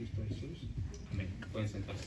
Cristo Jesús. Amén. Pueden sentarse.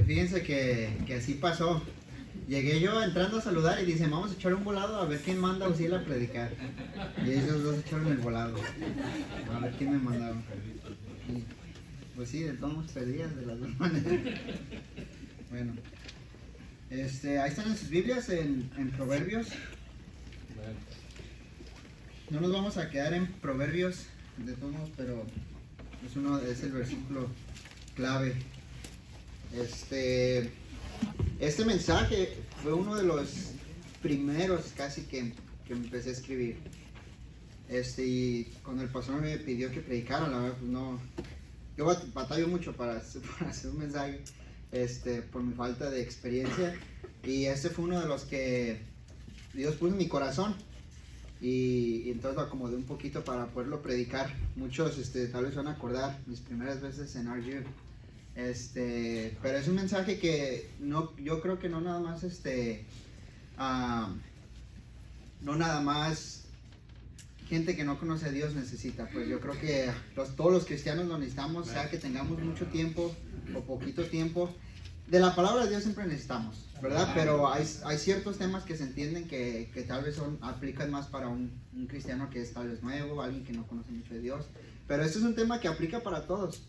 Fíjense que así pasó. Llegué yo entrando a saludar y dice, vamos a echar un volado a ver quién manda a Uziel a predicar. Y ellos dos echaron el volado. A ver quién me mandaba. Y, pues sí, de todos modos perdías de las dos maneras. Bueno. Ahí están en sus Biblias, en Proverbios. No nos vamos a quedar en Proverbios de todos modos, pero es el versículo clave. Este mensaje fue uno de los primeros casi que empecé a escribir. Y cuando el pastor me pidió que predicara, la verdad, pues no. Yo batallo mucho para hacer un mensaje, por mi falta de experiencia. Y este fue uno de los que Dios puso en mi corazón. Y entonces lo acomodé un poquito para poderlo predicar. Muchos tal vez van a acordar mis primeras veces en RU. Pero es un mensaje que yo creo que no nada más no nada más gente que no conoce a Dios necesita. Pues yo creo que todos los cristianos lo necesitamos, sea que tengamos mucho tiempo o poquito tiempo. De la palabra de Dios siempre necesitamos, ¿verdad? Pero hay ciertos temas que se entienden que tal vez aplican más para un cristiano que es tal vez nuevo, alguien que no conoce mucho de Dios. Pero este es un tema que aplica para todos,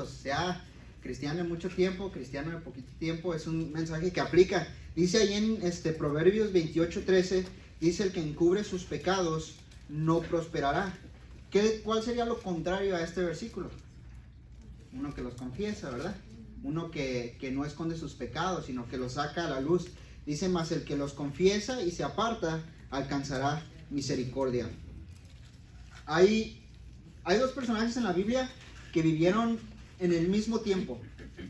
sea cristiano de mucho tiempo, cristiano de poquito tiempo. Es un mensaje que aplica. Dice ahí en Proverbios 28:13, dice: el que encubre sus pecados no prosperará. ¿Cuál sería lo contrario a este versículo? Uno que los confiesa, ¿verdad? Uno que no esconde sus pecados, sino que los saca a la luz. Dice: mas el que los confiesa y se aparta alcanzará misericordia. Hay dos personajes en la Biblia que vivieron en el mismo tiempo.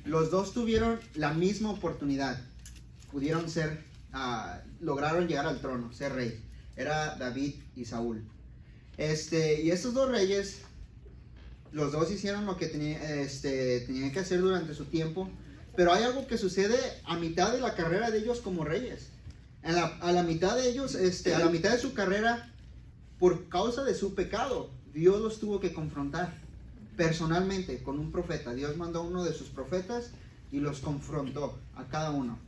Los dos tuvieron la misma oportunidad. Pudieron lograron llegar al trono, ser rey. Era David y Saúl. Y estos dos reyes Los dos hicieron lo que tenían que hacer durante su tiempo. Pero hay algo que sucede a mitad de la carrera de ellos como reyes. A la mitad de ellos, a la mitad de su carrera, por causa de su pecado, Dios los tuvo que confrontar personalmente con un profeta. Dios mandó a uno de sus profetas y los confrontó a cada uno.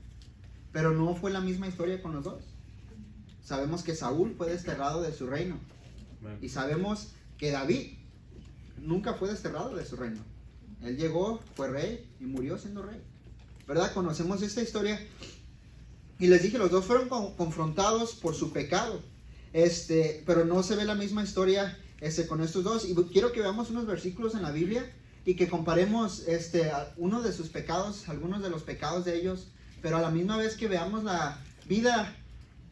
Pero no fue la misma historia con los dos. Sabemos que Saúl fue desterrado de su reino. Y sabemos que David nunca fue desterrado de su reino. Él llegó, fue rey y murió siendo rey. ¿Verdad? Conocemos esta historia. Y les dije, los dos fueron confrontados por su pecado. Pero no se ve la misma historia con estos dos. Y quiero que veamos unos versículos en la Biblia y que comparemos uno de sus pecados, algunos de los pecados de ellos, pero a la misma vez que veamos la vida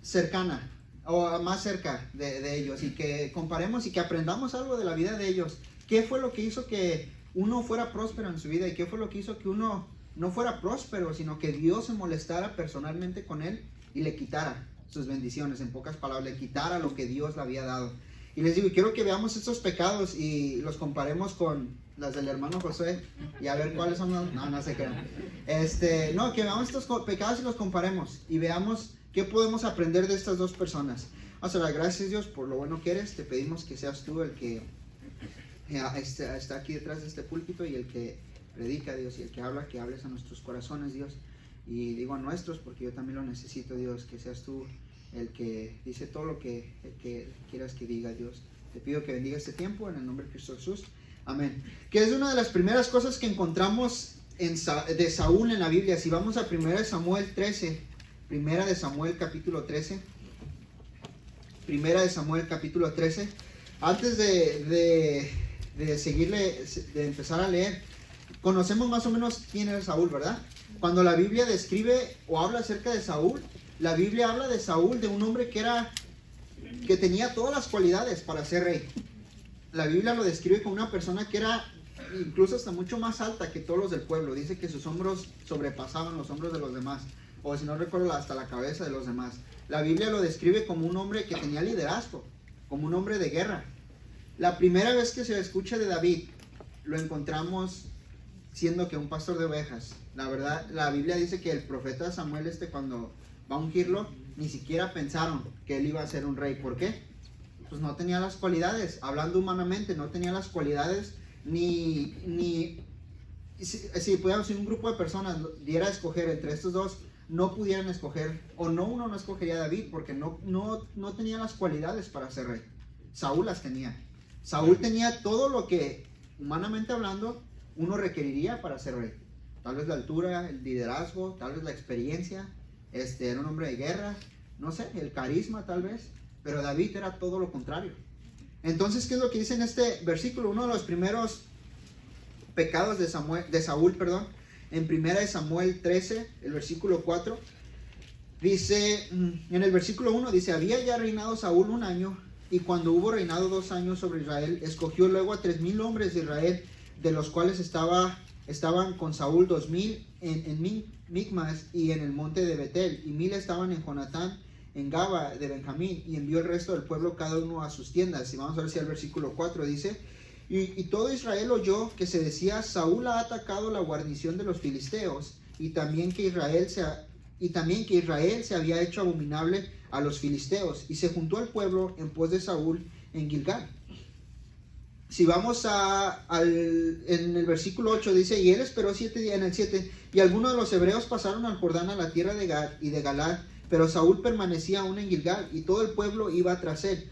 cercana o más cerca de ellos, y que comparemos y que aprendamos algo de la vida de ellos. ¿Qué fue lo que hizo que uno fuera próspero en su vida y qué fue lo que hizo que uno no fuera próspero, sino que Dios se molestara personalmente con él y le quitara sus bendiciones? En pocas palabras, le quitara lo que Dios le había dado. Y les digo, quiero que veamos estos pecados y los comparemos con las del hermano José y a ver cuáles son los... No se crean. Que veamos estos pecados y los comparemos y veamos qué podemos aprender de estas dos personas. Vamos a dar gracias, Dios, por lo bueno que eres. Te pedimos que seas tú el que está aquí detrás de este púlpito y el que predica, Dios, y el que habla, que hables a nuestros corazones, Dios. Y digo a nuestros porque yo también lo necesito, Dios, que seas tú el que dice todo lo que quieras que diga, Dios. Te pido que bendiga este tiempo en el nombre de Cristo Jesús. Amén. Que es una de las primeras cosas que encontramos de Saúl en la Biblia. Si vamos a 1 Samuel 13, 1 Samuel capítulo 13. 1 Samuel capítulo 13. Antes de empezar a leer, conocemos más o menos quién era Saúl, ¿verdad? Cuando la Biblia describe o habla acerca de Saúl, la Biblia habla de Saúl, de un hombre que tenía todas las cualidades para ser rey. La Biblia lo describe como una persona que era incluso hasta mucho más alta que todos los del pueblo. Dice que sus hombros sobrepasaban los hombros de los demás, o si no recuerdo, hasta la cabeza de los demás. La Biblia lo describe como un hombre que tenía liderazgo, como un hombre de guerra. La primera vez que se escucha de David, lo encontramos siendo que un pastor de ovejas. La verdad, la Biblia dice que el profeta Samuel cuando va a ungirlo, ni siquiera pensaron que él iba a ser un rey. ¿Por qué? Pues no tenía las cualidades, hablando humanamente, no tenía las cualidades si un grupo de personas diera a escoger entre estos dos, no pudieran escoger, o no, uno no escogería a David porque no tenía las cualidades para ser rey. Saúl las tenía. Saúl tenía todo lo que, humanamente hablando, uno requeriría para ser rey. Tal vez la altura, el liderazgo, tal vez la experiencia, era un hombre de guerra, no sé, el carisma tal vez, pero David era todo lo contrario. Entonces, ¿qué es lo que dice en este versículo? Uno de los primeros pecados de Saúl, en 1 Samuel 13, el versículo 4, dice, en el versículo 1 dice, había ya reinado Saúl 1 año, y cuando hubo reinado 2 años sobre Israel, escogió luego a 3,000 hombres de Israel, de los cuales estaban con Saúl 2,000 en Micmas y en el monte de Betel, y 1,000 estaban en Jonatán, en Gaba de Benjamín, y envió el resto del pueblo cada uno a sus tiendas. Y vamos a ver si el versículo 4 dice, y todo Israel oyó que se decía, Saúl ha atacado la guarnición de los filisteos, y también que Israel se había hecho abominable a los filisteos, y se juntó al pueblo en pos de Saúl en Gilgal. Si vamos en el versículo 8 dice, y él esperó 7 días, en el 7, y algunos de los hebreos pasaron al Jordán a la tierra de Gad y de Galad, pero Saúl permanecía aún en Gilgal, y todo el pueblo iba tras él.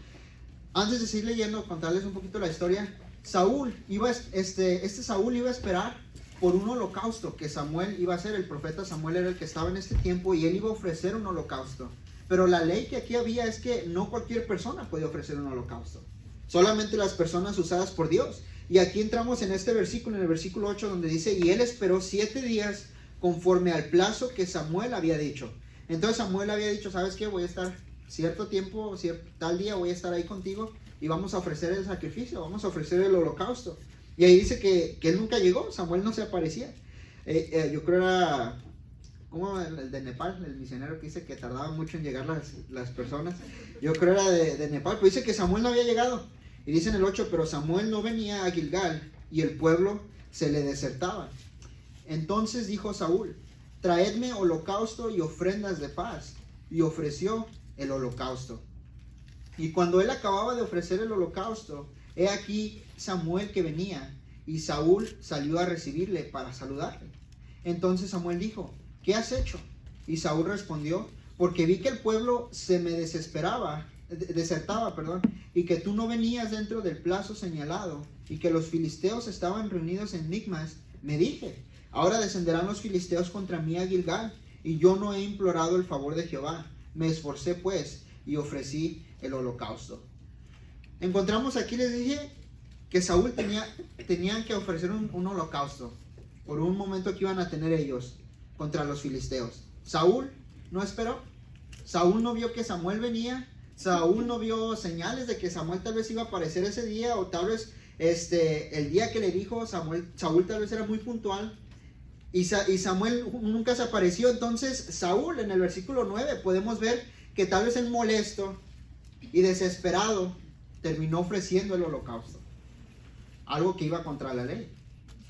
Antes de seguir leyendo, contarles un poquito la historia. Saúl iba a esperar por un holocausto que Samuel iba a hacer. El profeta Samuel era el que estaba en este tiempo, y él iba a ofrecer un holocausto. Pero la ley que aquí había es que no cualquier persona podía ofrecer un holocausto, solamente las personas usadas por Dios. Y aquí entramos en este versículo, en el versículo 8, donde dice, y él esperó 7 días conforme al plazo que Samuel había dicho. Entonces Samuel había dicho, ¿sabes qué? Voy a estar cierto tiempo, tal día voy a estar ahí contigo, y vamos a ofrecer el sacrificio, vamos a ofrecer el holocausto. Y ahí dice que él nunca llegó, Samuel no se aparecía. Yo creo era como el de Nepal, el misionero que dice que tardaba mucho en llegar las personas. Yo creo era de Nepal, pero dice que Samuel no había llegado. Y dice en el 8, pero Samuel no venía a Gilgal, y el pueblo se le desertaba. Entonces dijo Saúl: traedme holocausto y ofrendas de paz. Y ofreció el holocausto. Y cuando él acababa de ofrecer el holocausto, he aquí Samuel que venía, y Saúl salió a recibirle para saludarle. Entonces Samuel dijo: ¿qué has hecho? Y Saúl respondió: porque vi que el pueblo se me desertaba, y que tú no venías dentro del plazo señalado, y que los filisteos estaban reunidos en Micmas. Me dije: ahora descenderán los filisteos contra mí a Gilgal, y yo no he implorado el favor de Jehová. Me esforcé pues y ofrecí el holocausto. Encontramos aquí, les dije, que Saúl tenían que ofrecer un holocausto por un momento que iban a tener ellos contra los filisteos. Saúl no esperó. Saúl no vio que Samuel venía. Saúl no vio señales de que Samuel tal vez iba a aparecer ese día, o tal vez el día que le dijo Saúl tal vez era muy puntual. Y Samuel nunca se apareció. Entonces Saúl, en el versículo 9, podemos ver que tal vez él, molesto y desesperado, terminó ofreciendo el holocausto. Algo que iba contra la ley,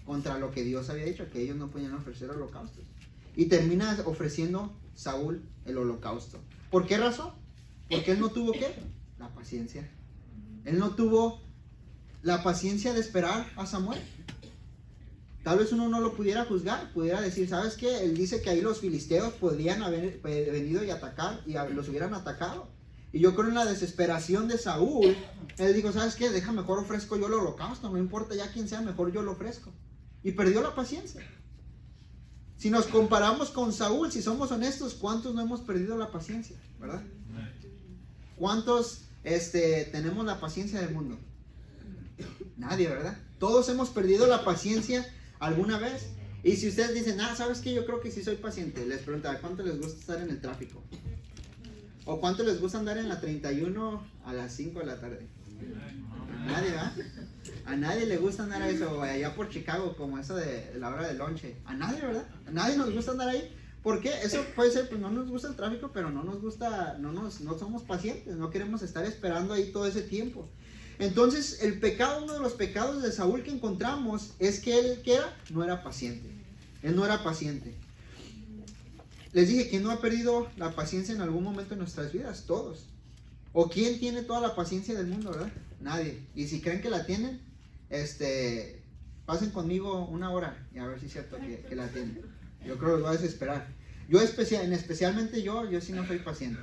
contra lo que Dios había dicho, que ellos no podían ofrecer holocaustos. Y termina ofreciendo Saúl el holocausto. ¿Por qué razón? Porque él no tuvo ¿qué? La paciencia. Él no tuvo la paciencia de esperar a Samuel. Tal vez uno no lo pudiera juzgar, pudiera decir: ¿sabes qué? Él dice que ahí los filisteos podrían haber venido y atacar, y los hubieran atacado. Y yo creo en la desesperación de Saúl, él dijo: ¿sabes qué? Deja, mejor ofrezco yo el holocausto, no importa ya quién sea, mejor yo lo ofrezco. Y perdió la paciencia. Si nos comparamos con Saúl, si somos honestos, ¿cuántos no hemos perdido la paciencia? ¿Verdad? ¿Cuántos tenemos la paciencia del mundo? Nadie, ¿verdad? Todos hemos perdido la paciencia alguna vez. Y si ustedes dicen: ¿sabes qué? Yo creo que sí soy paciente. Les pregunto: ¿cuánto les gusta estar en el tráfico? ¿O cuánto les gusta andar en la 31 a las 5 de la tarde? A nadie, ¿verdad? A nadie le gusta andar a eso, allá por Chicago, como eso de la hora del lonche. A nadie, ¿verdad? A nadie nos gusta andar ahí. ¿Por qué? Eso puede ser, pues no nos gusta el tráfico, pero no nos gusta, no somos pacientes, no queremos estar esperando ahí todo ese tiempo. Entonces, uno de los pecados de Saúl que encontramos es que él, ¿qué era? No era paciente. Él no era paciente. Les dije: ¿quién no ha perdido la paciencia en algún momento de nuestras vidas? Todos. ¿O quién tiene toda la paciencia del mundo, verdad? Nadie. Y si creen que la tienen, pasen conmigo 1 hora y a ver si es cierto que la tienen. Yo creo que los voy a desesperar. Especialmente yo sí no soy paciente.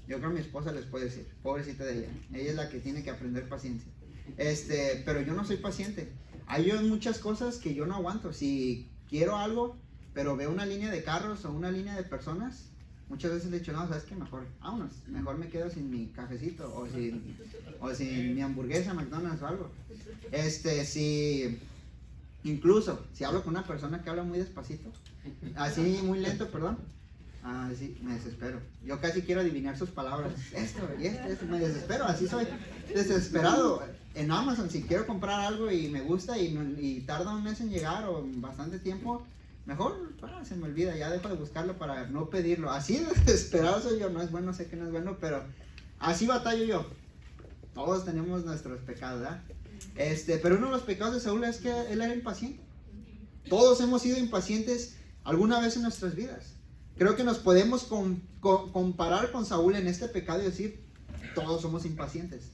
Yo creo que mi esposa les puede decir, pobrecita de ella. Ella es la que tiene que aprender paciencia. Pero yo no soy paciente. Hay muchas cosas que yo no aguanto. Si quiero algo, pero veo una línea de carros o una línea de personas, muchas veces le he dicho: no, ¿sabes qué? Mejor me quedo sin mi cafecito o sin mi hamburguesa, McDonald's o algo. Incluso si hablo con una persona que habla muy despacito, así muy lento, perdón, sí, me desespero. Yo casi quiero adivinar sus palabras. Esto, me desespero, así soy desesperado. En Amazon, si quiero comprar algo y me gusta y tarda un mes en llegar o bastante tiempo, mejor se me olvida, ya dejo de buscarlo para no pedirlo. Así desesperado soy yo. No es bueno, sé que no es bueno, pero así batallo yo. Todos tenemos nuestros pecados, ¿verdad? Pero uno de los pecados de Saúl es que él era impaciente. Todos hemos sido impacientes alguna vez en nuestras vidas. Creo que nos podemos comparar con Saúl en este pecado y decir: todos somos impacientes.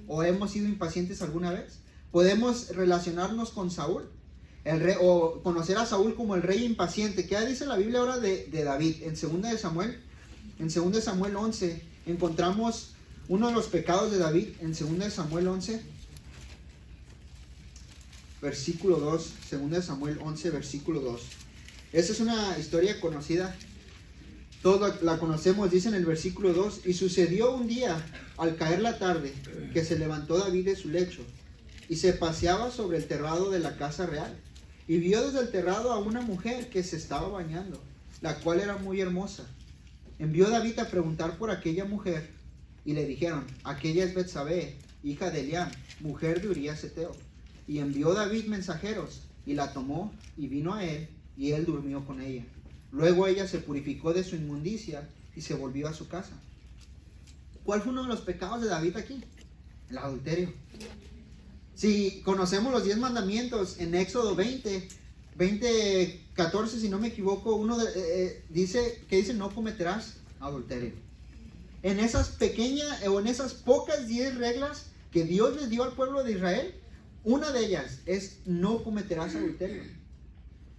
¿O hemos sido impacientes alguna vez? Podemos relacionarnos con Saúl, o conocer a Saúl como el rey impaciente. ¿Qué dice la Biblia ahora de David? En 2 Samuel 11 encontramos uno de los pecados de David. En 2 Samuel 11 versículo 2. 2 Samuel 11 versículo 2. Esta es una historia conocida, todos la conocemos. Dice en el versículo 2: y sucedió un día, al caer la tarde, que se levantó David de su lecho y se paseaba sobre el terrado de la casa real, y vio desde el terrado a una mujer que se estaba bañando, la cual era muy hermosa. Envió David a preguntar por aquella mujer, y le dijeron: aquella es Betsabé, hija de Eliam, mujer de Urías Eteo. Y envió David mensajeros, y la tomó, y vino a él, y él durmió con ella. Luego ella se purificó de su inmundicia, y se volvió a su casa. ¿Cuál fue uno de los pecados de David aquí? El adulterio. Si conocemos los 10 mandamientos en Éxodo 14, si no me equivoco, dice no cometerás adulterio. En esas pequeñas o en esas pocas 10 reglas que Dios les dio al pueblo de Israel, una de ellas es no cometerás adulterio.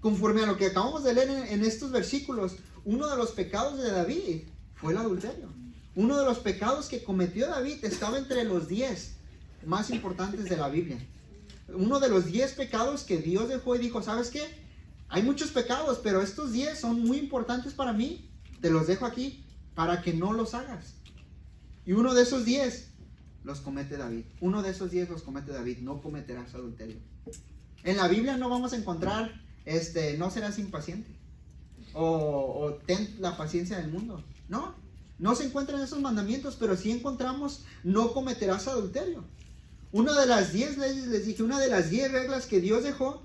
Conforme a lo que acabamos de leer en estos versículos, uno de los pecados de David fue el adulterio. Uno de los pecados que cometió David estaba entre los 10 más importantes de la Biblia. Uno de los 10 pecados que Dios dejó y dijo, ¿sabes qué? Hay muchos pecados, pero estos 10 son muy importantes para mí. Te los dejo aquí para que no los hagas. Y uno de esos 10 los comete David. Uno de esos 10 los comete David. No cometerás adulterio. En la Biblia no vamos a encontrar, no serás impaciente. O ten la paciencia del mundo. No se encuentran esos mandamientos, pero sí encontramos no cometerás adulterio. Una de las 10 leyes, les dije, una de las 10 reglas que Dios dejó,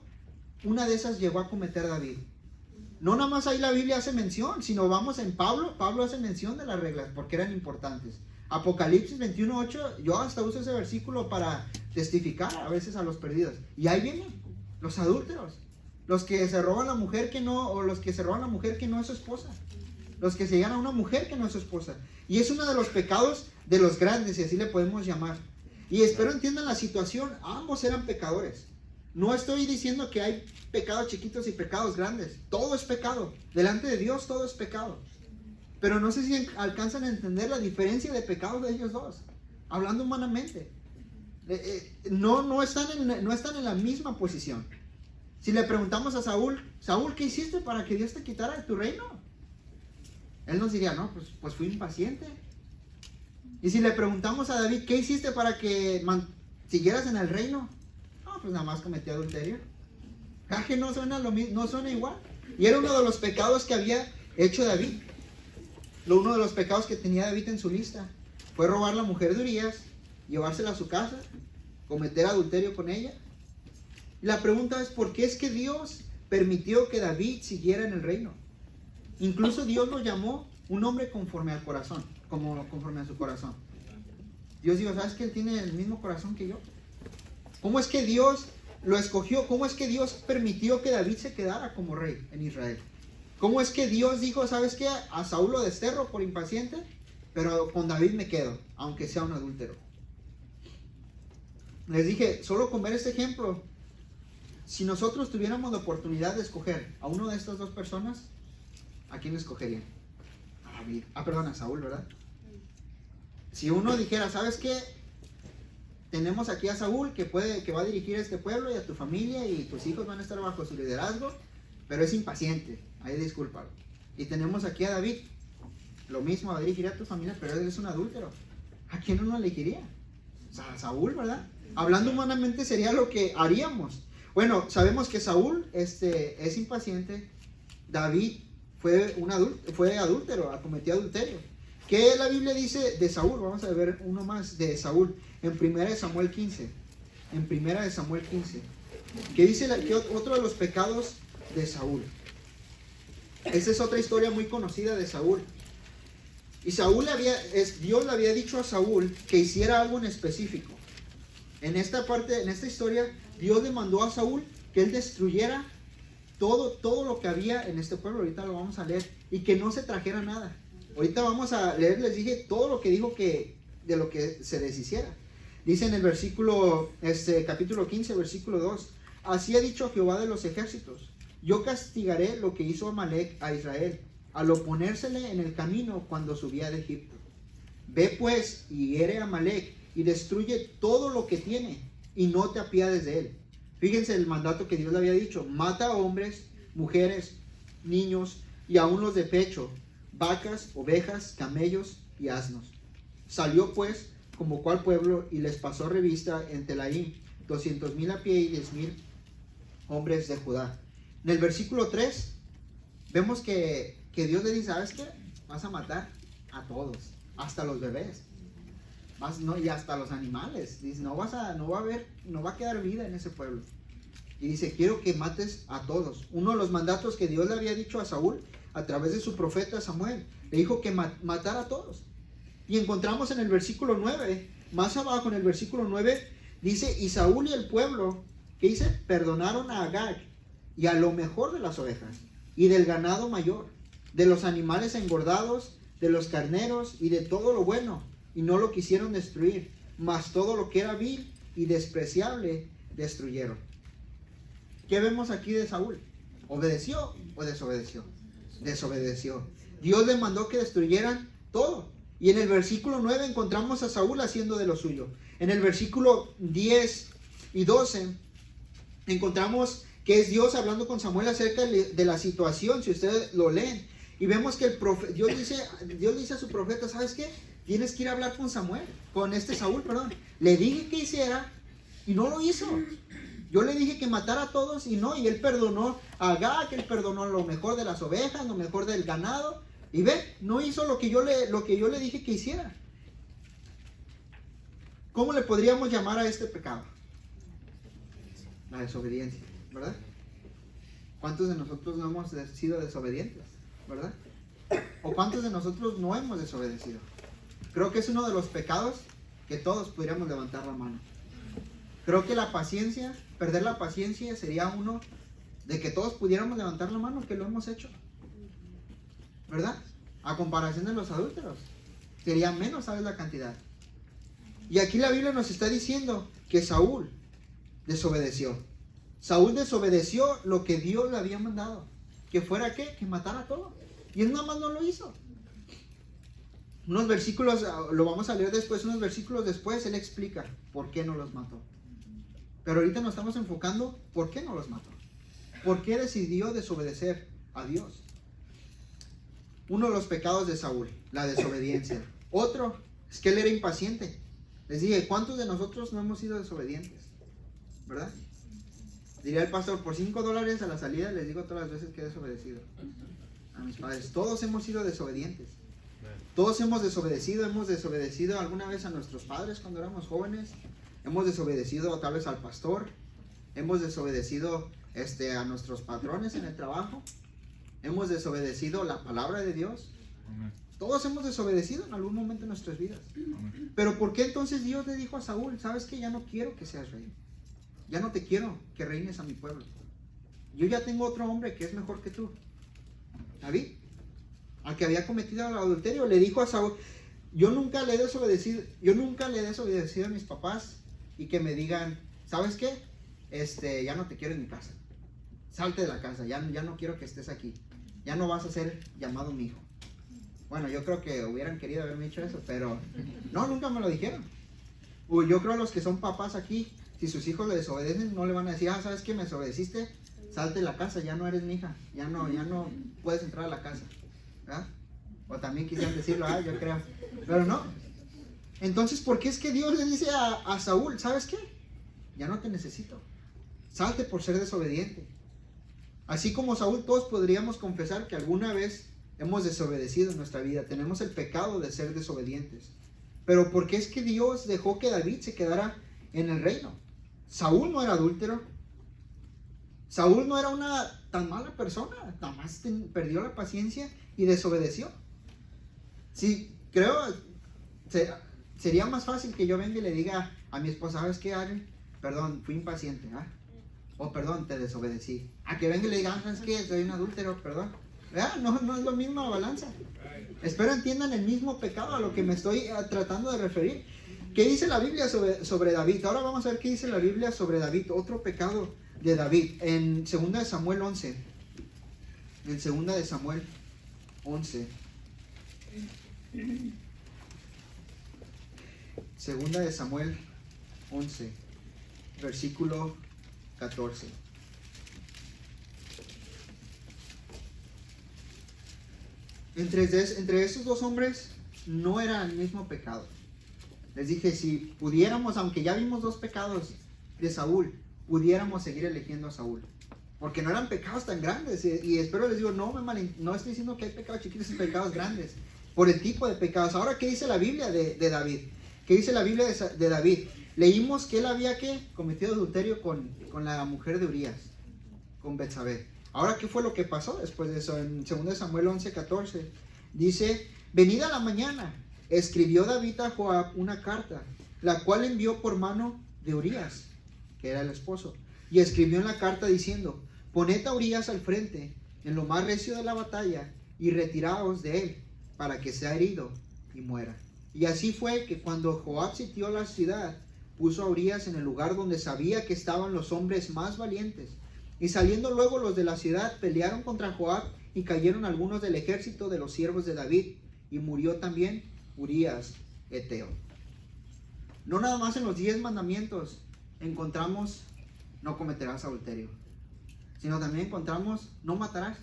una de esas llegó a cometer David. No nada más ahí la Biblia hace mención, sino vamos en Pablo hace mención de las reglas porque eran importantes. Apocalipsis 21:8, yo hasta uso ese versículo para testificar a veces a los perdidos. Y ahí vienen los adúlteros, los que se roban a la mujer que no, o los que se roban a la mujer que no es su esposa, los que se llegan a una mujer que no es su esposa. Y es uno de los pecados de los grandes, y así le podemos llamar. Y espero entiendan la situación, ambos eran pecadores. No estoy diciendo que hay pecados chiquitos y pecados grandes. Todo es pecado. Delante de Dios todo es pecado. Pero no sé si alcanzan a entender la diferencia de pecado de ellos dos. Hablando humanamente. No están en la misma posición. Si le preguntamos a Saúl, ¿qué hiciste para que Dios te quitara de tu reino? Él nos diría, no, pues fui impaciente. Y si le preguntamos a David, ¿qué hiciste para que siguieras en el reino? No, pues nada más cometí adulterio. Que no suena lo mismo, no suena igual. Y era uno de los pecados que había hecho David. Uno de los pecados que tenía David en su lista fue robar la mujer de Urías, llevársela a su casa, cometer adulterio con ella. Y la pregunta es, ¿por qué es que Dios permitió que David siguiera en el reino? Incluso Dios lo llamó un hombre conforme al corazón, conforme a su corazón. Dios dijo, ¿sabes que él tiene el mismo corazón que yo? ¿Cómo es que Dios lo escogió? ¿Cómo es que Dios permitió que David se quedara como rey en Israel? ¿Cómo es que Dios dijo, ¿sabes qué? A Saúl lo desterro por impaciente, pero con David me quedo, aunque sea un adúltero? Les dije, solo con ver este ejemplo, si nosotros tuviéramos la oportunidad de escoger a uno de estas dos personas, ¿a quién escogerían? A David. A Saúl, ¿verdad? Si uno dijera, ¿sabes qué? Tenemos aquí a Saúl que va a dirigir a este pueblo y a tu familia y tus hijos van a estar bajo su liderazgo, pero es impaciente, ahí discúlpalo. Y tenemos aquí a David, lo mismo, va a dirigir a tu familia, pero él es un adúltero. ¿A quién uno elegiría? O sea, a Saúl, ¿verdad? Hablando humanamente sería lo que haríamos. Bueno, sabemos que Saúl es impaciente. David fue adúltero, cometió adulterio. ¿Qué la Biblia dice de Saúl? Vamos a ver uno más de Saúl. En 1 Samuel 15. En 1 Samuel 15. ¿Qué dice otro de los pecados de Saúl? Esa es otra historia muy conocida de Saúl. Y Dios le había dicho a Saúl que hiciera algo en específico. En esta historia, Dios le mandó a Saúl que él destruyera todo lo que había en este pueblo. Ahorita lo vamos a leer. Y que no se trajera nada. Ahorita vamos a leer, les dije, todo lo que dijo de lo que se deshiciera. Dice en el versículo, capítulo 15, versículo 2. Así ha dicho Jehová de los ejércitos. Yo castigaré lo que hizo Amalec a Israel, al oponérsele en el camino cuando subía de Egipto. Ve pues y hiere a Amalec y destruye todo lo que tiene y no te apiades de él. Fíjense el mandato que Dios le había dicho. Mata a hombres, mujeres, niños y aún los de pecho, vacas, ovejas, camellos y asnos. Salió pues como cual pueblo y les pasó revista en Telaim, 200,000 a pie y 10,000 hombres de Judá. En el versículo 3 vemos que Dios le dice, ¿sabes qué? Vas a matar a todos, hasta los bebés, y hasta los animales. Dice, no va a quedar vida en ese pueblo. Y dice, quiero que mates a todos. Uno de los mandatos que Dios le había dicho a Saúl a través de su profeta Samuel, le dijo que matara a todos. Y encontramos en el versículo 9, más abajo en el versículo 9, Dice, y Saúl y el pueblo, ¿qué dice? Perdonaron a Agag y a lo mejor de las ovejas y del ganado mayor, de los animales engordados, de los carneros y de todo lo bueno, y no lo quisieron destruir, mas todo lo que era vil y despreciable destruyeron. ¿Qué vemos aquí de Saúl? ¿Obedeció o desobedeció? Desobedeció. Dios le mandó que destruyeran todo. Y en el versículo 9 encontramos a Saúl haciendo de lo suyo. En el versículo 10 y 12 encontramos que es Dios hablando con Samuel acerca de la situación, si ustedes lo leen. Y vemos que Dios dice a su profeta, ¿sabes qué? Tienes que ir a hablar con Saúl, perdón. Le dije que hiciera y no lo hizo. Yo le dije que matara a todos y no, y él perdonó a Agag, él perdonó lo mejor de las ovejas, lo mejor del ganado. Y ve, no hizo lo que yo le dije que hiciera. ¿Cómo le podríamos llamar a este pecado? La desobediencia, ¿verdad? ¿Cuántos de nosotros no hemos sido desobedientes? ¿Verdad? ¿O cuántos de nosotros no hemos desobedecido? Creo que es uno de los pecados que todos pudiéramos levantar la mano. Creo que perder la paciencia sería uno de que todos pudiéramos levantar la mano que lo hemos hecho. ¿Verdad? A comparación de los adúlteros, sería menos, ¿sabes? La cantidad. Y aquí la Biblia nos está diciendo que Saúl desobedeció. Saúl desobedeció lo que Dios le había mandado. ¿Que fuera qué? Que matara a todos. Y él nada más no lo hizo. Unos versículos, lo vamos a leer después, unos versículos después, él explica por qué no los mató. Pero ahorita nos estamos enfocando, ¿por qué no los mató? ¿Por qué decidió desobedecer a Dios? Uno de los pecados de Saúl, la desobediencia. Otro, es que él era impaciente. Les dije, ¿cuántos de nosotros no hemos sido desobedientes? ¿Verdad? Diría el pastor, por $5 a la salida les digo todas las veces que he desobedecido a mis padres. Todos hemos sido desobedientes. Todos hemos desobedecido alguna vez a nuestros padres cuando éramos jóvenes. Hemos desobedecido tal vez al pastor. Hemos desobedecido a nuestros patrones en el trabajo. Hemos desobedecido la palabra de Dios. Amén. Todos hemos desobedecido en algún momento de nuestras vidas. Amén. Pero ¿por qué entonces Dios le dijo a Saúl, sabes que ya no quiero que seas rey? Ya no te quiero que reines a mi pueblo. Yo ya tengo otro hombre que es mejor que tú. David, al que había cometido el adulterio, le dijo a Saúl, yo nunca le he desobedecido a mis papás y que me digan, ¿sabes qué? Ya no te quiero en mi casa. Salte de la casa, ya no quiero que estés aquí. Ya no vas a ser llamado mi hijo. Bueno, yo creo que hubieran querido haberme dicho eso, pero no, nunca me lo dijeron. Yo creo que los que son papás aquí, si sus hijos le desobedecen, no le van a decir, ¿sabes qué? Me desobedeciste, salte de la casa, ya no eres mi hija, ya no puedes entrar a la casa. ¿Verdad? O también quisieran decirlo, yo creo. Pero no. Entonces, ¿por qué es que Dios le dice a Saúl, ¿sabes qué? Ya no te necesito. Salte por ser desobediente. Así como Saúl, todos podríamos confesar que alguna vez hemos desobedecido en nuestra vida. Tenemos el pecado de ser desobedientes. Pero ¿por qué es que Dios dejó que David se quedara en el reino? Saúl no era adúltero. Saúl no era una tan mala persona. Nada más perdió la paciencia y desobedeció. Sí, creo sería más fácil que yo venga y le diga a mi esposa, ¿sabes qué, Ari? Perdón, fui impaciente, o perdón, te desobedecí. A que venga y le diga, ¿sabes qué? Soy un adúltero, perdón. No es lo mismo la balanza. Espero entiendan el mismo pecado a lo que me estoy tratando de referir. ¿Qué dice la Biblia sobre David? Ahora vamos a ver qué dice la Biblia sobre David. Otro pecado de David. En 2 de Samuel 11. En 2 de Samuel 11. 2 de Samuel 11. Versículo 14. Entre esos dos hombres no era el mismo pecado. Les dije, si pudiéramos, aunque ya vimos dos pecados de Saúl, pudiéramos seguir eligiendo a Saúl. Porque no eran pecados tan grandes. Y espero les digo, no estoy diciendo que hay pecados chiquitos y pecados grandes. Por el tipo de pecados. Ahora, ¿qué dice la Biblia de David? ¿Qué dice la Biblia de David? Leímos que él había cometido adulterio con la mujer de Urías, con Betsabé. Ahora, ¿qué fue lo que pasó después de eso? En 2 Samuel 11:14 dice, venida la mañana, escribió David a Joab una carta, la cual envió por mano de Urías, que era el esposo, y escribió en la carta diciendo: poned a Urías al frente en lo más recio de la batalla y retiraos de él para que sea herido y muera. Y así fue que cuando Joab sitió la ciudad, puso a Urías en el lugar donde sabía que estaban los hombres más valientes. Y saliendo luego los de la ciudad, pelearon contra Joab y cayeron algunos del ejército de los siervos de David, y murió también Urías Eteo. No nada más en los 10 mandamientos encontramos no cometerás adulterio, sino también encontramos no matarás.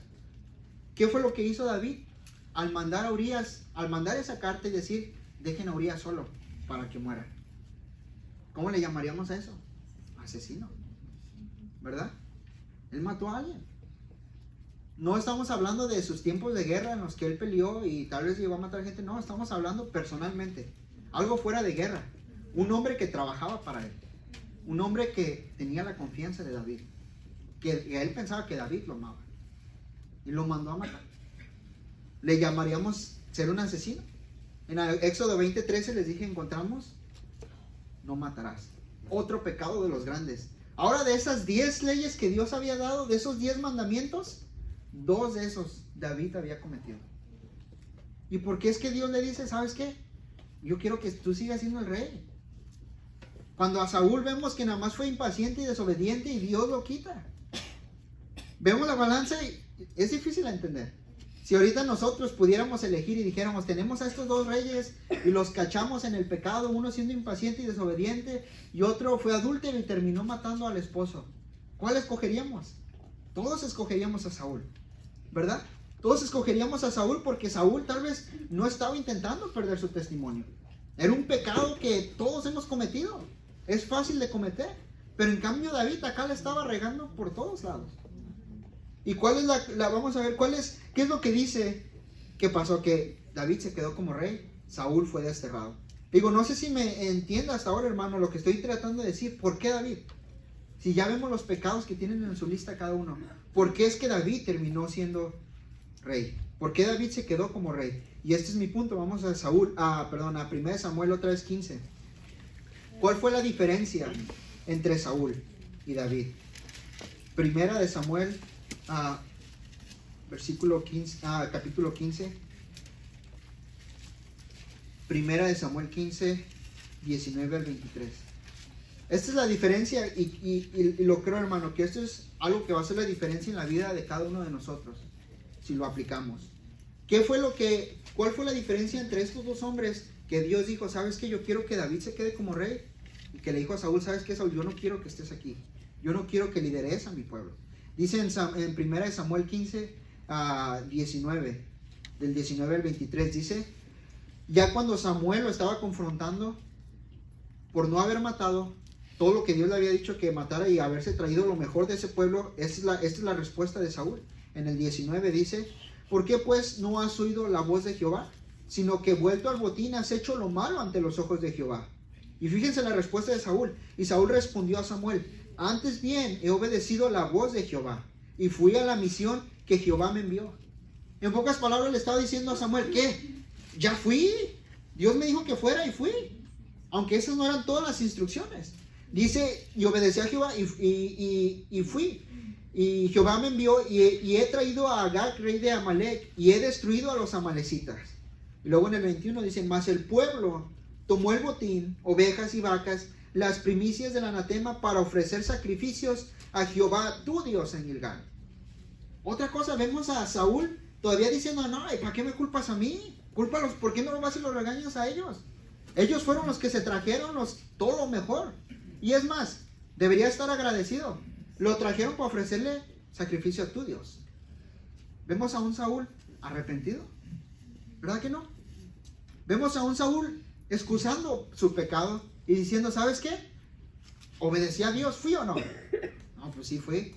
¿Qué fue lo que hizo David? Al mandar a Urías, al mandar esa carta y decir: dejen a Urías solo para que muera. ¿Cómo le llamaríamos a eso? Asesino, ¿verdad? Él mató a alguien. No estamos hablando de sus tiempos de guerra en los que él peleó y tal vez llegó a matar gente. No, estamos hablando personalmente. Algo fuera de guerra. Un hombre que trabajaba para él. Un hombre que tenía la confianza de David. Que él pensaba que David lo amaba. Y lo mandó a matar. ¿Le llamaríamos ser un asesino? En Éxodo 20:13 les dije, encontramos: no matarás. Otro pecado de los grandes. Ahora, de esas 10 leyes que Dios había dado, de esos 10 mandamientos, 2 de esos David había cometido. ¿Y por qué es que Dios le dice: sabes qué? Yo quiero que tú sigas siendo el rey? Cuando a Saúl vemos que nada más fue impaciente y desobediente y Dios lo quita. Vemos la balanza y es difícil de entender. Si ahorita nosotros pudiéramos elegir y dijéramos: tenemos a estos 2 reyes y los cachamos en el pecado, uno siendo impaciente y desobediente y otro fue adúltero y terminó matando al esposo, ¿cuál escogeríamos? Todos escogeríamos a Saúl, ¿verdad? Todos escogeríamos a Saúl porque Saúl tal vez no estaba intentando perder su testimonio. Era un pecado que todos hemos cometido. Es fácil de cometer. Pero en cambio David acá le estaba regando por todos lados. ¿Y cuál es vamos a ver, qué es lo que dice que pasó? Que David se quedó como rey, Saúl fue desterrado. Digo, no sé si me entiende hasta ahora, hermano, lo que estoy tratando de decir. ¿Por qué David? Si ya vemos los pecados que tienen en su lista cada uno. ¿Por qué es que David terminó siendo rey? ¿Por qué David se quedó como rey? Y este es mi punto. Vamos a a 1 Samuel otra vez 15. ¿Cuál fue la diferencia entre Saúl y David? 1 Samuel capítulo 15. 1 Samuel 15, 19 al 23. Esta es la diferencia y lo creo, hermano, que esto es algo que va a hacer la diferencia en la vida de cada uno de nosotros, si lo aplicamos. ¿Cuál fue la diferencia entre estos 2 hombres que Dios dijo: sabes que yo quiero que David se quede como rey? Y que le dijo a Saúl: sabes que, Saúl, yo no quiero que estés aquí, yo no quiero que lideres a mi pueblo. Dice en 1 Samuel 15, 19, del 19 al 23, dice: ya cuando Samuel lo estaba confrontando por no haber matado todo lo que Dios le había dicho que matara y haberse traído lo mejor de ese pueblo, esta es la respuesta de Saúl. En el 19 dice: ¿por qué pues no has oído la voz de Jehová? Sino que vuelto al botín has hecho lo malo ante los ojos de Jehová. Y fíjense la respuesta de Saúl. Y Saúl respondió a Samuel: antes bien he obedecido la voz de Jehová y fui a la misión que Jehová me envió. En pocas palabras le estaba diciendo a Samuel: ¿qué? Ya fui. Dios me dijo que fuera y fui. Aunque esas no eran todas las instrucciones. Dice: y obedecí a Jehová y fui. Y Jehová me envió y he traído a Agag, rey de Amalek, y he destruido a los amalecitas. Y luego en el 21 dice: mas el pueblo tomó el botín, ovejas y vacas, las primicias del anatema, para ofrecer sacrificios a Jehová tu Dios en Gilgal. Otra cosa, vemos a Saúl todavía diciendo: no, ¿para qué me culpas a mí? Cúlpalos, ¿por qué no lo vas y los regañas a ellos? Ellos fueron los que se trajeron todo lo mejor. Y es más, debería estar agradecido. Lo trajeron para ofrecerle sacrificio a tu Dios. Vemos a un Saúl arrepentido, ¿verdad que no? Vemos a un Saúl excusando su pecado y diciendo: ¿sabes qué? ¿Obedecí a Dios? ¿Fui o no? No, pues sí fui.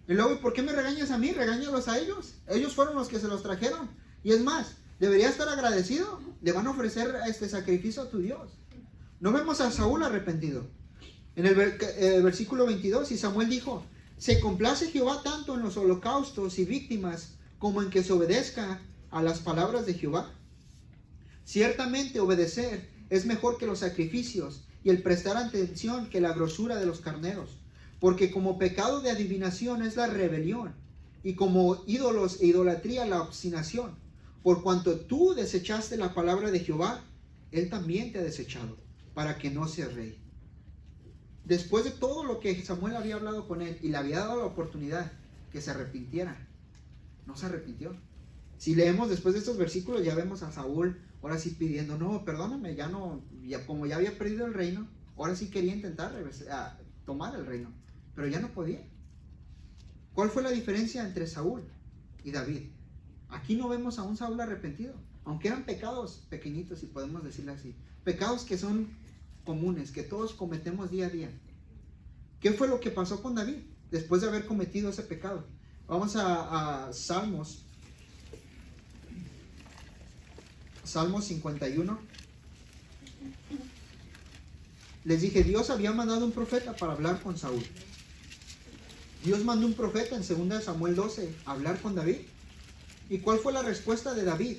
Y luego, ¿por qué me regañas a mí? Regáñalos a ellos. Ellos fueron los que se los trajeron. Y es más, debería estar agradecido. Le van a ofrecer este sacrificio a tu Dios. No vemos a Saúl arrepentido. En el versículo 22, y Samuel dijo: ¿se complace Jehová tanto en los holocaustos y víctimas como en que se obedezca a las palabras de Jehová? Ciertamente obedecer es mejor que los sacrificios, y el prestar atención que la grosura de los carneros. Porque como pecado de adivinación es la rebelión, y como ídolos e idolatría la obstinación. Por cuanto tú desechaste la palabra de Jehová, Él también te ha desechado, para que no seas rey. Después de todo lo que Samuel había hablado con él y le había dado la oportunidad que se arrepintiera, no se arrepintió. Si leemos después de estos versículos, ya vemos a Saúl ahora sí pidiendo, no, perdóname, como ya había perdido el reino, ahora sí quería intentar tomar el reino, pero ya no podía. ¿Cuál fue la diferencia entre Saúl y David? Aquí no vemos a un Saúl arrepentido, aunque eran pecados pequeñitos, si podemos decirlo así, pecados que son comunes, que todos cometemos día a día. ¿Qué fue lo que pasó con David después de haber cometido ese pecado? Vamos a Salmos 51. Les dije, Dios había mandado un profeta para hablar con Saúl. Dios mandó un profeta en 2 Samuel 12 a hablar con David. ¿Y cuál fue la respuesta de David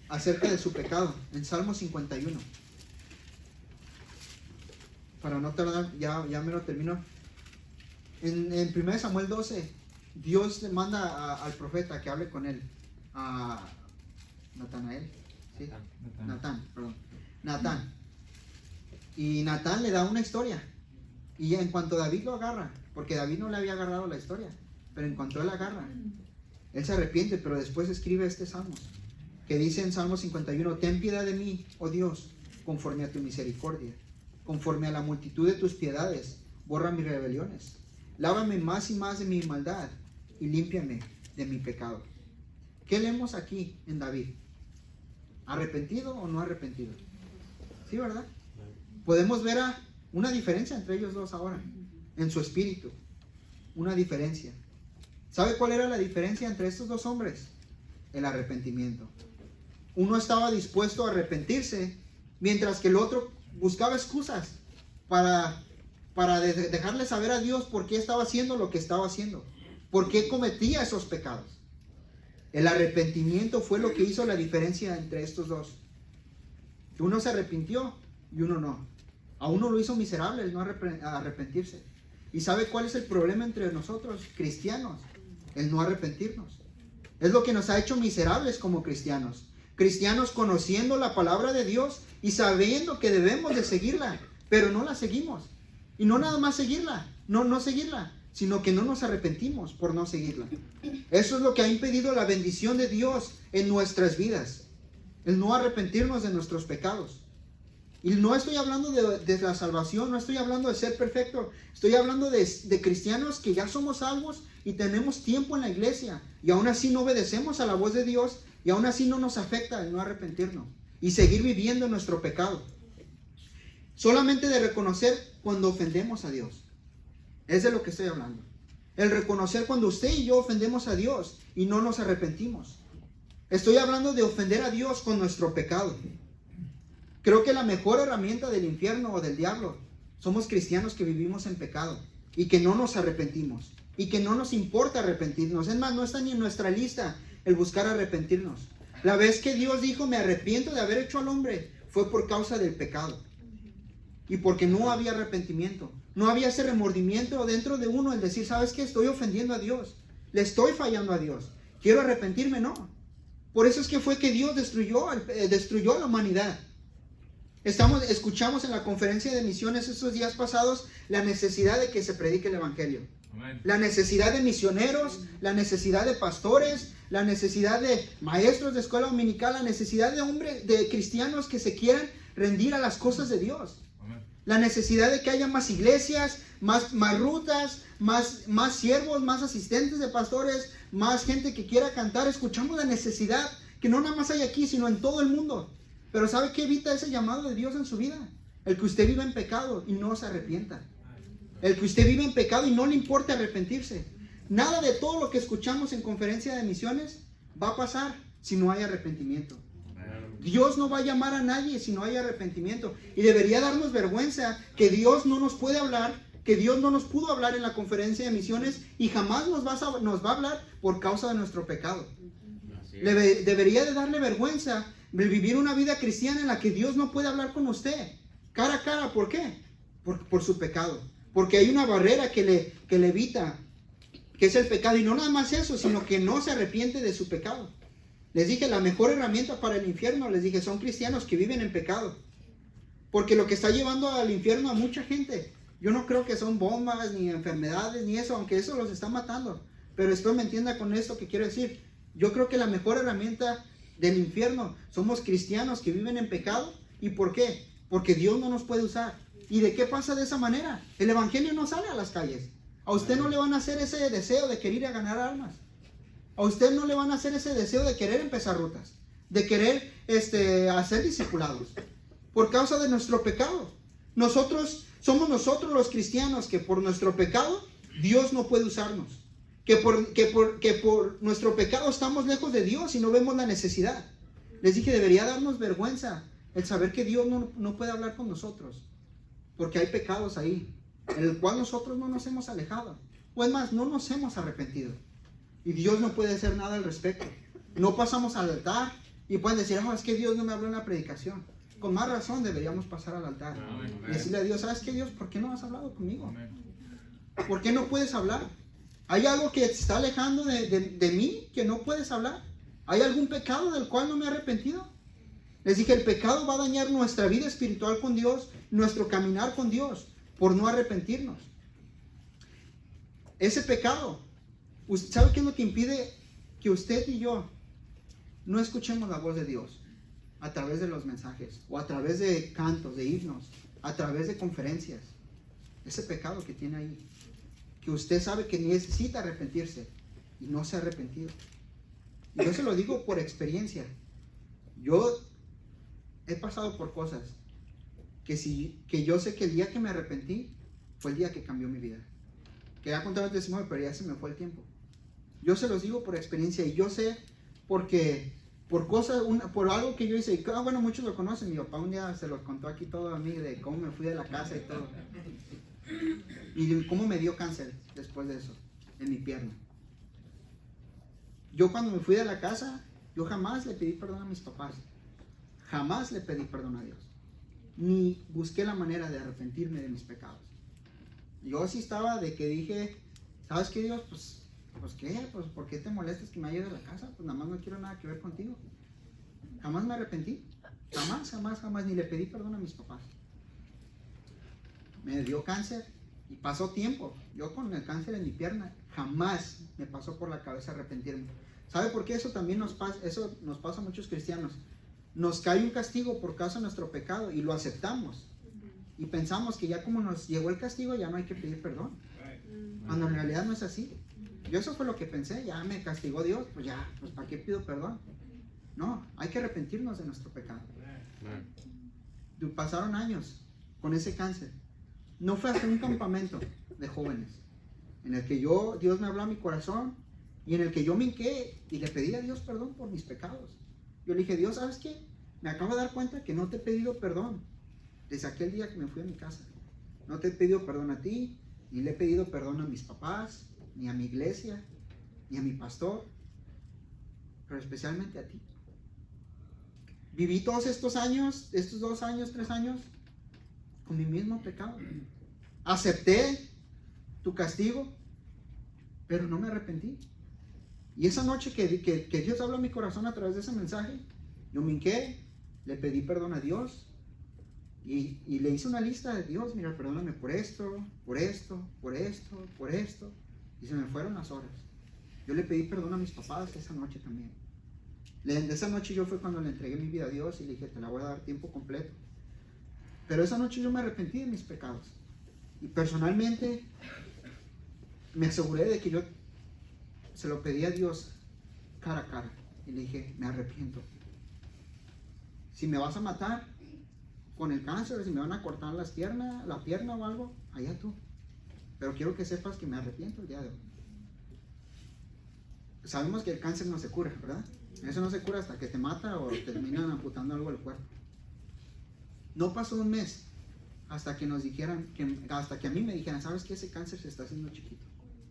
acerca de su pecado? En Salmo 51. Para no tardar, ya me lo termino. En 1 Samuel 12, Dios le manda al profeta que hable con él. A Natanael. ¿Sí? Natán. Y Natán le da una historia. Y en cuanto David lo agarra, porque David no le había agarrado la historia, pero en cuanto él agarra, él se arrepiente, pero después escribe este salmo, que dice en Salmo 51, ten piedad de mí, oh Dios, conforme a tu misericordia, conforme a la multitud de tus piedades, borra mis rebeliones, lávame más y más de mi maldad, y límpiame de mi pecado. ¿Qué leemos aquí en David? ¿Arrepentido o no arrepentido? Sí, ¿verdad? Podemos ver una diferencia entre ellos dos ahora, en su espíritu, una diferencia. ¿Sabe cuál era la diferencia entre estos dos hombres? El arrepentimiento. Uno estaba dispuesto a arrepentirse, mientras que el otro buscaba excusas para dejarle saber a Dios por qué estaba haciendo lo que estaba haciendo, por qué cometía esos pecados. El arrepentimiento fue lo que hizo la diferencia entre estos dos. Uno se arrepintió y uno no. A uno lo hizo miserable el no arrepentirse. ¿Y sabe cuál es el problema entre nosotros, cristianos? El no arrepentirnos. Es lo que nos ha hecho miserables como cristianos. Cristianos conociendo la palabra de Dios y sabiendo que debemos de seguirla, pero no la seguimos. Y no nada más seguirla, no seguirla, sino que no nos arrepentimos por no seguirla. Eso es lo que ha impedido la bendición de Dios en nuestras vidas. El no arrepentirnos de nuestros pecados. Y no estoy hablando de la salvación, no estoy hablando de ser perfecto. Estoy hablando de cristianos que ya somos salvos y tenemos tiempo en la iglesia. Y aún así no obedecemos a la voz de Dios. Y aún así no nos afecta el no arrepentirnos. Y seguir viviendo en nuestro pecado. Solamente de reconocer cuando ofendemos a Dios. Es de lo que estoy hablando. El reconocer cuando usted y yo ofendemos a Dios y no nos arrepentimos. Estoy hablando de ofender a Dios con nuestro pecado. Creo que la mejor herramienta del infierno o del diablo somos cristianos que vivimos en pecado y que no nos arrepentimos y que no nos importa arrepentirnos. Es más, no está ni en nuestra lista el buscar arrepentirnos. La vez que Dios dijo, me arrepiento de haber hecho al hombre, fue por causa del pecado y porque no había arrepentimiento. No había ese remordimiento dentro de uno, el decir, ¿sabes qué? Estoy ofendiendo a Dios, le estoy fallando a Dios, quiero arrepentirme. No. Por eso es que fue que Dios destruyó a la humanidad. Escuchamos en la conferencia de misiones estos días pasados la necesidad de que se predique el evangelio. Amén. La necesidad de misioneros, la necesidad de pastores, la necesidad de maestros de escuela dominical, la necesidad de cristianos que se quieran rendir a las cosas de Dios. Amén. La necesidad de que haya más iglesias, más rutas, más siervos, más asistentes de pastores, más gente que quiera cantar. Escuchamos la necesidad que no nada más hay aquí, sino en todo el mundo. Pero ¿sabe qué evita ese llamado de Dios en su vida? El que usted viva en pecado y no se arrepienta. El que usted vive en pecado y no le importa arrepentirse. Nada de todo lo que escuchamos en conferencia de misiones va a pasar si no hay arrepentimiento. Dios no va a llamar a nadie si no hay arrepentimiento. Y debería darnos vergüenza que Dios no nos puede hablar, que Dios no nos pudo hablar en la conferencia de misiones y jamás nos va a hablar por causa de nuestro pecado. Debería de darle vergüenza vivir una vida cristiana en la que Dios no puede hablar con usted. cara a cara. ¿Por qué? Por su pecado. Porque hay una barrera que le evita, que es el pecado. Y no nada más eso, sino que no se arrepiente de su pecado. Les dije, la mejor herramienta para el infierno, les dije, son cristianos que viven en pecado. Porque lo que está llevando al infierno a mucha gente, yo no creo que son bombas, ni enfermedades, ni eso, aunque eso los está matando. Pero esto me entienda con esto que quiero decir. Yo creo que la mejor herramienta del infierno somos cristianos que viven en pecado. ¿Y por qué? Porque Dios no nos puede usar. ¿Y de qué pasa de esa manera? El evangelio no sale a las calles. A usted no le van a hacer ese deseo de querer ir a ganar almas. A usted no le van a hacer ese deseo de querer empezar rutas, de querer hacer discipulados, por causa de nuestro pecado. Somos nosotros los cristianos que por nuestro pecado Dios no puede usarnos. Que por nuestro pecado estamos lejos de Dios y no vemos la necesidad. Les dije, debería darnos vergüenza el saber que Dios no puede hablar con nosotros. Porque hay pecados ahí, en el cual nosotros no nos hemos alejado. O es más, no nos hemos arrepentido. Y Dios no puede hacer nada al respecto. No pasamos al altar y pueden decir, es que Dios no me habló en la predicación. Con más razón deberíamos pasar al altar. Y decirle a Dios, ¿sabes qué, Dios? ¿Por qué no has hablado conmigo? ¿Por qué no puedes hablar? ¿Hay algo que te está alejando de mí que no puedes hablar? ¿Hay algún pecado del cual no me he arrepentido? Les dije, el pecado va a dañar nuestra vida espiritual con Dios, nuestro caminar con Dios, por no arrepentirnos. Ese pecado, ¿sabe qué es lo que impide que usted y yo no escuchemos la voz de Dios? A través de los mensajes, o a través de cantos, de himnos, a través de conferencias. Ese pecado que tiene ahí, que usted sabe que necesita arrepentirse y no se ha arrepentido. Y yo se lo digo por experiencia. Yo he pasado por cosas que yo sé que el día que me arrepentí fue el día que cambió mi vida. Quería contar el testimonio, pero ya se me fue el tiempo. Yo se los digo por experiencia y yo sé porque por algo que yo hice. Bueno, muchos lo conocen. Mi papá un día se los contó aquí todo a mí de cómo me fui de la casa y todo. Y cómo me dio cáncer después de eso, en mi pierna. Yo cuando me fui de la casa, yo jamás le pedí perdón a mis papás. Jamás le pedí perdón a Dios. Ni busqué la manera de arrepentirme de mis pecados. Yo sí estaba de que dije, ¿sabes qué, Dios? Pues ¿qué? Pues ¿por qué te molestas que me haya ido de la casa? Pues nada más no quiero nada que ver contigo. Jamás me arrepentí. Jamás. Ni le pedí perdón a mis papás. Me dio cáncer y pasó tiempo. Yo con el cáncer en mi pierna, jamás me pasó por la cabeza arrepentirme. ¿Sabe por qué eso también nos pasa a muchos cristianos? Nos cae un castigo por causa de nuestro pecado y lo aceptamos. Y pensamos que ya como nos llegó el castigo, ya no hay que pedir perdón. Cuando en realidad no es así. Yo eso fue lo que pensé, ya me castigó Dios, pues ¿para qué pido perdón? No, hay que arrepentirnos de nuestro pecado. Pasaron años con ese cáncer. No fue hasta un campamento de jóvenes en el que Dios me habló a mi corazón y en el que yo me hinqué y le pedí a Dios perdón por mis pecados. Yo le dije, Dios, ¿sabes qué? Me acabo de dar cuenta que no te he pedido perdón desde aquel día que me fui a mi casa. No te he pedido perdón a ti, ni le he pedido perdón a mis papás, ni a mi iglesia, ni a mi pastor, pero especialmente a ti. Viví todos estos años, estos 2 años, 3 años, con mi mismo pecado. Acepté tu castigo, pero no me arrepentí. Y esa noche que Dios habló a mi corazón a través de ese mensaje, yo me hinqué, le pedí perdón a Dios y le hice una lista de Dios, mira, perdóname por esto, por esto, por esto, por esto. Y se me fueron las horas. Yo le pedí perdón a mis papás esa noche también. Esa noche yo fue cuando le entregué mi vida a Dios y le dije, te la voy a dar tiempo completo. Pero esa noche yo me arrepentí de mis pecados. Y personalmente me aseguré de que yo se lo pedí a Dios cara a cara. Y le dije, me arrepiento. Si me vas a matar con el cáncer, si me van a cortar la pierna o algo, allá tú. Pero quiero que sepas que me arrepiento el día de hoy. Sabemos que el cáncer no se cura, ¿verdad? Eso no se cura hasta que te mata o terminan amputando algo del cuerpo. No pasó un mes hasta que nos dijeran, hasta que a mí me dijeran, ¿sabes qué? Ese cáncer se está haciendo chiquito,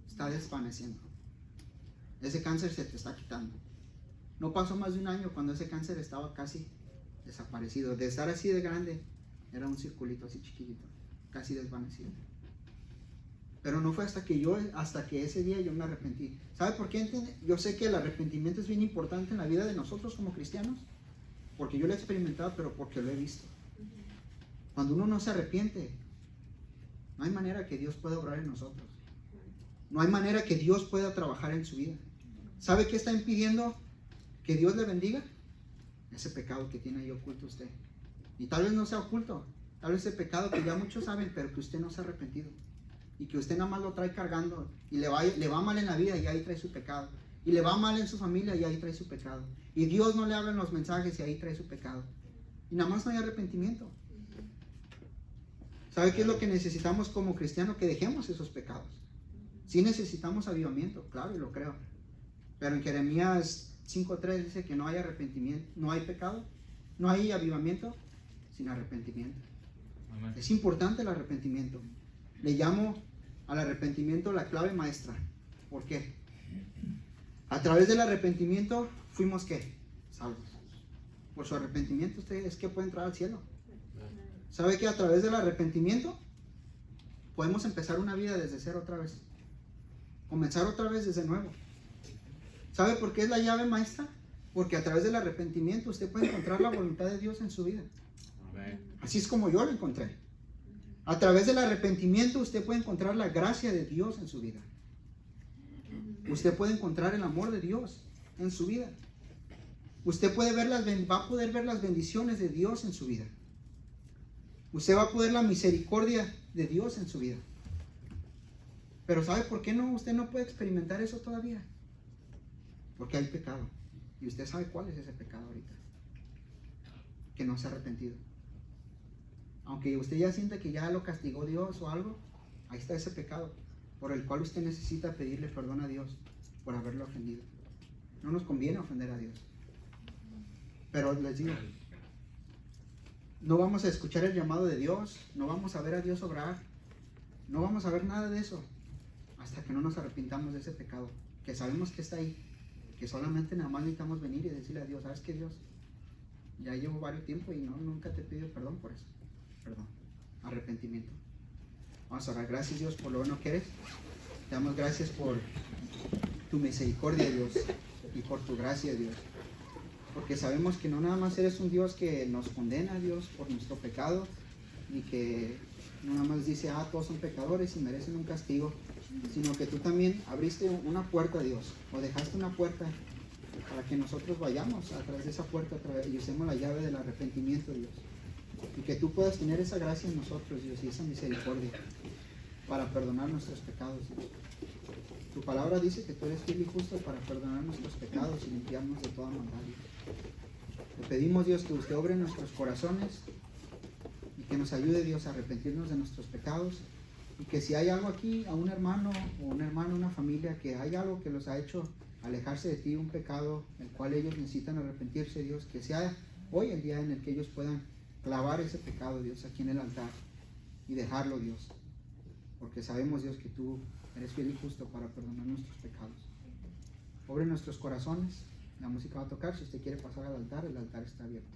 está desvaneciendo. Ese cáncer se te está quitando. No pasó más de un año cuando ese cáncer estaba casi desaparecido. De estar así de grande, Era un circulito así chiquitito, casi desvanecido. Pero no fue hasta que ese día yo me arrepentí. ¿Sabe por qué? Yo sé que el arrepentimiento es bien importante en la vida de nosotros como cristianos, porque yo lo he experimentado, pero porque lo he visto. Cuando uno no se arrepiente, no hay manera que Dios pueda obrar en nosotros. No hay manera que Dios pueda trabajar en su vida. ¿Sabe qué está impidiendo que Dios le bendiga? Ese pecado que tiene ahí oculto usted. Y tal vez no sea oculto, tal vez ese pecado que ya muchos saben, pero que usted no se ha arrepentido. Y que usted nada más lo trae cargando y le va mal en la vida y ahí trae su pecado. Y le va mal en su familia y ahí trae su pecado. Y Dios no le habla en los mensajes y ahí trae su pecado. Y nada más no hay arrepentimiento. ¿Sabe qué es lo que necesitamos como cristianos? Que dejemos esos pecados. Sí necesitamos avivamiento, claro, y lo creo. Pero en Jeremías 5:3 dice que no hay arrepentimiento, no hay pecado, no hay avivamiento sin arrepentimiento. Amén. Es importante el arrepentimiento. Le llamo al arrepentimiento la clave maestra. ¿Por qué? A través del arrepentimiento fuimos ¿qué? Salvos. Por su arrepentimiento usted es que puede entrar al cielo. ¿Sabe que a través del arrepentimiento podemos empezar una vida desde cero otra vez? Comenzar otra vez desde nuevo. ¿Sabe por qué es la llave maestra? Porque a través del arrepentimiento usted puede encontrar la voluntad de Dios en su vida. Así es como yo lo encontré. A través del arrepentimiento usted puede encontrar la gracia de Dios en su vida. Usted puede encontrar el amor de Dios en su vida. Usted va a poder ver las bendiciones de Dios en su vida. Usted va a poder la misericordia de Dios en su vida. Pero ¿sabe por qué usted no puede experimentar eso todavía? Porque hay pecado. Y usted sabe cuál es ese pecado ahorita. Que no se ha arrepentido. Aunque usted ya siente que ya lo castigó Dios o algo, ahí está ese pecado por el cual usted necesita pedirle perdón a Dios por haberlo ofendido. No nos conviene ofender a Dios. Pero les digo, no vamos a escuchar el llamado de Dios, no vamos a ver a Dios obrar, no vamos a ver nada de eso hasta que no nos arrepintamos de ese pecado, que sabemos que está ahí, que solamente nada más necesitamos venir y decirle a Dios, ¿sabes qué, Dios? Ya llevo varios tiempos y nunca te he pedido perdón por eso. Perdón, arrepentimiento. Vamos a orar. Gracias, Dios, por lo bueno que eres. Te damos gracias por tu misericordia, Dios, y por tu gracia, Dios. Porque sabemos que no nada más eres un Dios que nos condena, Dios, por nuestro pecado, y que no nada más dice, todos son pecadores y merecen un castigo, sino que tú también abriste una puerta, Dios, o dejaste una puerta para que nosotros vayamos a través de esa puerta y usemos la llave del arrepentimiento, Dios. Y que tú puedas tener esa gracia en nosotros, Dios, y esa misericordia para perdonar nuestros pecados, Dios. Tu palabra dice que tú eres fiel y justo para perdonar nuestros pecados y limpiarnos de toda maldad, Dios. Te pedimos, Dios, que usted obre en nuestros corazones y que nos ayude, Dios, a arrepentirnos de nuestros pecados. Y que si hay algo aquí, a un hermano o una hermana, una familia, que hay algo que los ha hecho alejarse de ti, un pecado el cual ellos necesitan arrepentirse, Dios, que sea hoy el día en el que ellos puedan clavar ese pecado, Dios, aquí en el altar y dejarlo, Dios, porque sabemos, Dios, que tú eres fiel y justo para perdonar nuestros pecados. Obre nuestros corazones, la música va a tocar. Si usted quiere pasar al altar, el altar está abierto.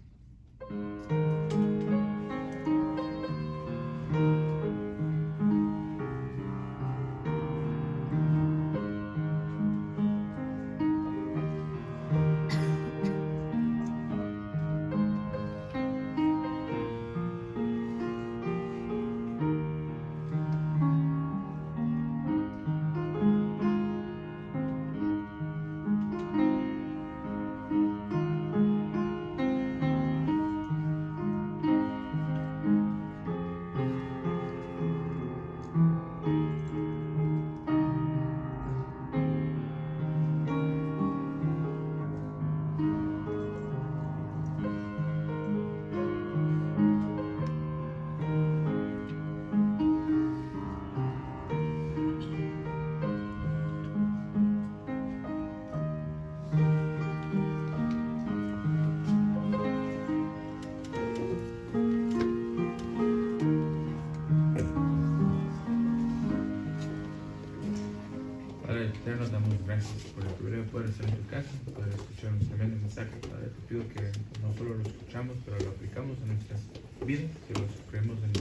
Eterno, damos gracias por el privilegio de poder estar en tu casa, poder escuchar un tremendo mensaje. Padre, te pido que no solo lo escuchamos, pero lo aplicamos en nuestras vida, que los creemos en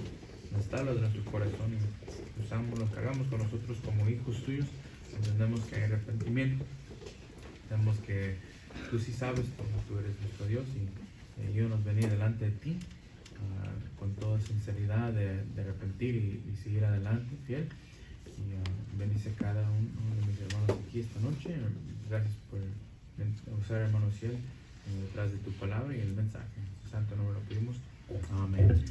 las tablas de nuestro corazón y los cargamos con nosotros como hijos tuyos. Entendemos que hay arrepentimiento, entendemos que tú sí sabes porque tú eres nuestro Dios y yo nos venía delante de ti con toda sinceridad de arrepentir y seguir adelante fiel. Y bendice cada uno de mis hermanos aquí esta noche. Gracias por usar, hermano Ciel, detrás de tu palabra y el mensaje. En tu santo nombre lo pedimos. Amén.